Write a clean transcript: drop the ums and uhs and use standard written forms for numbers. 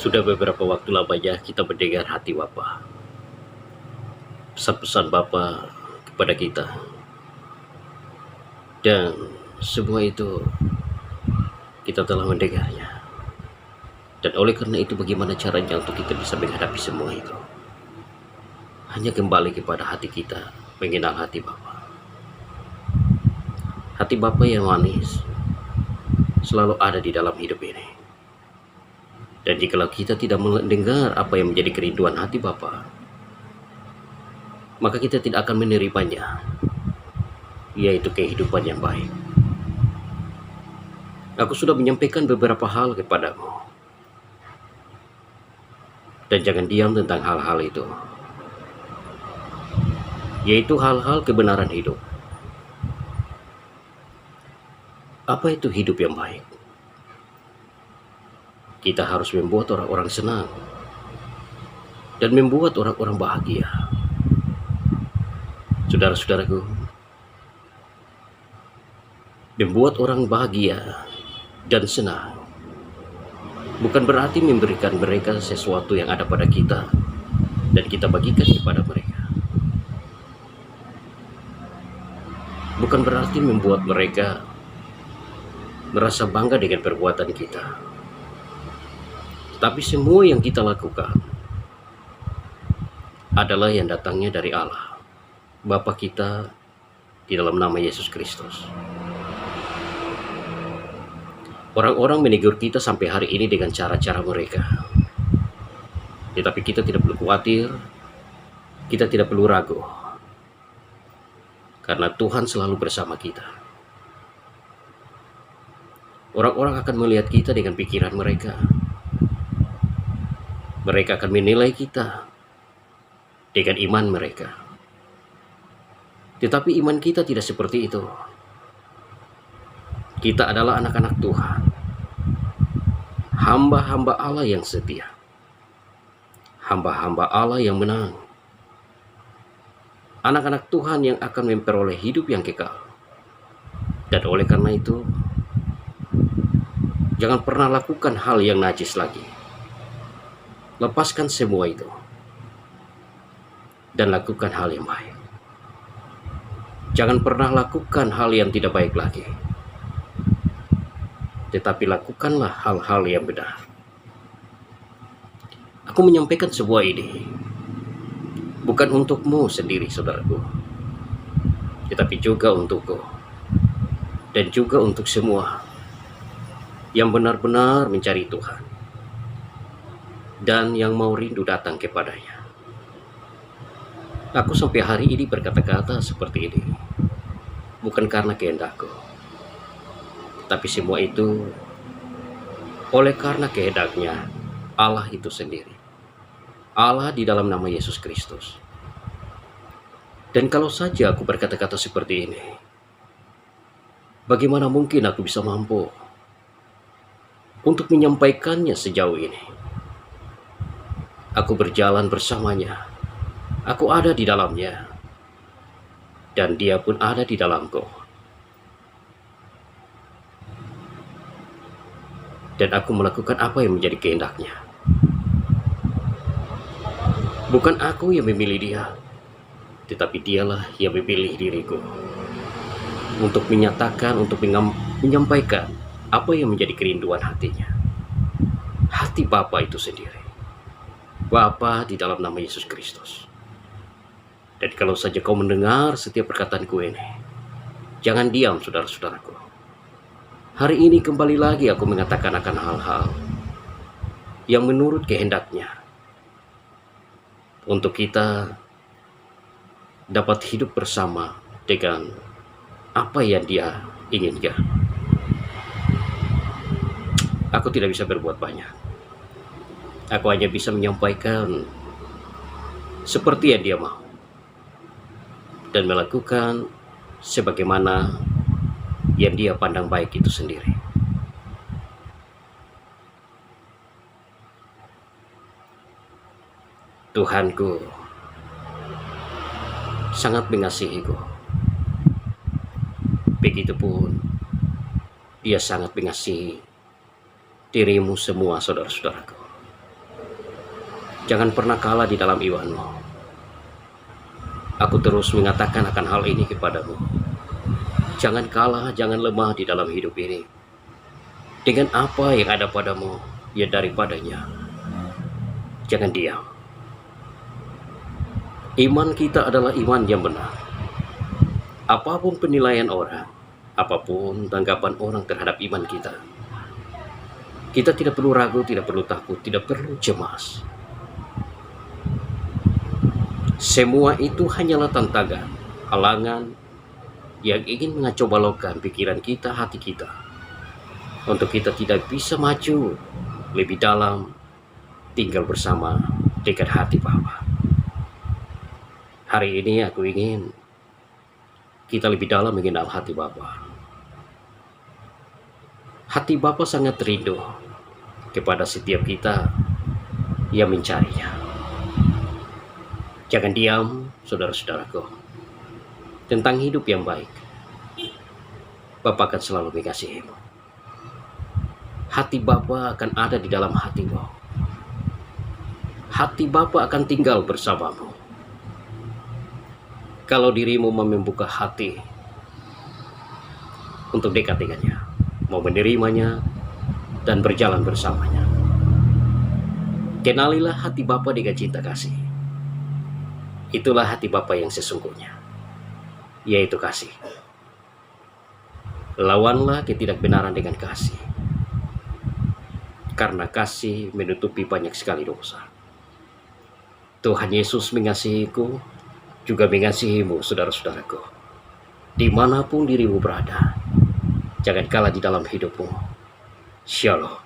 Sudah beberapa waktu lamanya kita mendengar hati Bapa, pesan-pesan Bapa kepada kita, dan semua itu kita telah mendengarnya. Dan oleh karena itu bagaimana caranya untuk kita bisa menghadapi semua itu? Hanya kembali kepada hati kita, mengenal hati Bapa. Hati Bapa yang manis selalu ada di dalam hidup ini. Dan jikalau kita tidak mendengar apa yang menjadi kerinduan hati Bapa, maka kita tidak akan menerimanya, yaitu kehidupan yang baik. Aku sudah menyampaikan beberapa hal kepadamu, dan jangan diam tentang hal-hal itu, yaitu hal-hal kebenaran hidup. Apa itu hidup yang baik? Kita harus membuat orang-orang senang dan membuat orang-orang bahagia. Saudara-saudaraku, membuat orang bahagia dan senang bukan berarti memberikan mereka sesuatu yang ada pada kita dan kita bagikan kepada mereka. Bukan berarti membuat mereka merasa bangga dengan perbuatan kita. Tapi semua yang kita lakukan adalah yang datangnya dari Allah, Bapa kita, di dalam nama Yesus Kristus. Orang-orang menegur kita sampai hari ini dengan cara-cara mereka. Tetapi kita tidak perlu khawatir, kita tidak perlu ragu, karena Tuhan selalu bersama kita. Orang-orang akan melihat kita dengan pikiran mereka. Mereka akan menilai kita dengan iman mereka. Tetapi iman kita tidak seperti itu. Kita adalah anak-anak Tuhan, hamba-hamba Allah yang setia, hamba-hamba Allah yang menang, anak-anak Tuhan yang akan memperoleh hidup yang kekal. Dan oleh karena itu, jangan pernah lakukan hal yang najis lagi. Lepaskan semua itu dan lakukan hal yang baik. Jangan pernah lakukan hal yang tidak baik lagi, tetapi lakukanlah hal-hal yang benar. Aku menyampaikan sebuah ini bukan untukmu sendiri, saudaraku, tetapi juga untukku dan juga untuk semua yang benar-benar mencari Tuhan dan yang mau rindu datang kepadanya. Aku sampai hari ini berkata-kata seperti ini bukan karena kehendakku, tapi semua itu oleh karena kehendaknya Allah itu sendiri, Allah di dalam nama Yesus Kristus. Dan kalau saja aku berkata-kata seperti ini, bagaimana mungkin aku bisa mampu untuk menyampaikannya sejauh ini? Aku berjalan bersamanya, aku ada di dalamnya, dan dia pun ada di dalamku. Dan aku melakukan apa yang menjadi kehendaknya. Bukan aku yang memilih dia, tetapi dialah yang memilih diriku untuk menyatakan, untuk menyampaikan apa yang menjadi kerinduan hatinya. Hati Bapa itu sendiri, Bapa di dalam nama Yesus Kristus. Dan kalau saja kau mendengar setiap perkataanku ini, jangan diam, saudara-saudaraku. Hari ini kembali lagi aku mengatakan akan hal-hal yang menurut kehendaknya untuk kita dapat hidup bersama dengan apa yang Dia inginkan. Aku tidak bisa berbuat banyak. Aku hanya bisa menyampaikan seperti yang Dia mau dan melakukan sebagaimana yang Dia pandang baik itu sendiri. Tuhanku sangat mengasihiku. Begitupun Dia sangat mengasihi dirimu semua, saudara-saudaraku. Jangan pernah kalah di dalam imanmu. Aku terus mengatakan akan hal ini kepadamu. Jangan kalah, jangan lemah di dalam hidup ini. Dengan apa yang ada padamu, ya daripadanya. Jangan diam. Iman kita adalah iman yang benar. Apapun penilaian orang, apapun tanggapan orang terhadap iman kita, kita tidak perlu ragu, tidak perlu takut, tidak perlu cemas. Semua itu hanyalah tantangan, halangan yang ingin mengacau balokkan pikiran kita, hati kita, untuk kita tidak bisa maju lebih dalam, tinggal bersama dekat hati Bapa. Hari ini aku ingin kita lebih dalam mengenal hati Bapa. Hati Bapa sangat rindu kepada setiap kita yang mencarinya. Jangan diam, saudara-saudaraku, tentang hidup yang baik. Bapa akan selalu mengasihimu. Hati Bapa akan ada di dalam hatimu. Hati Bapa akan tinggal bersamamu. Kalau dirimu mau membuka hati untuk dekat dengannya, mau menerimanya dan berjalan bersamanya. Kenalilah hati Bapa dengan cinta kasih. Itulah hati Bapa yang sesungguhnya, yaitu kasih. Lawanlah ketidakbenaran dengan kasih, karena kasih menutupi banyak sekali dosa. Tuhan Yesus mengasihiku, juga mengasihimu, saudara-saudaraku. Dimanapun dirimu berada, jangan kalah di dalam hidupmu. Shalom.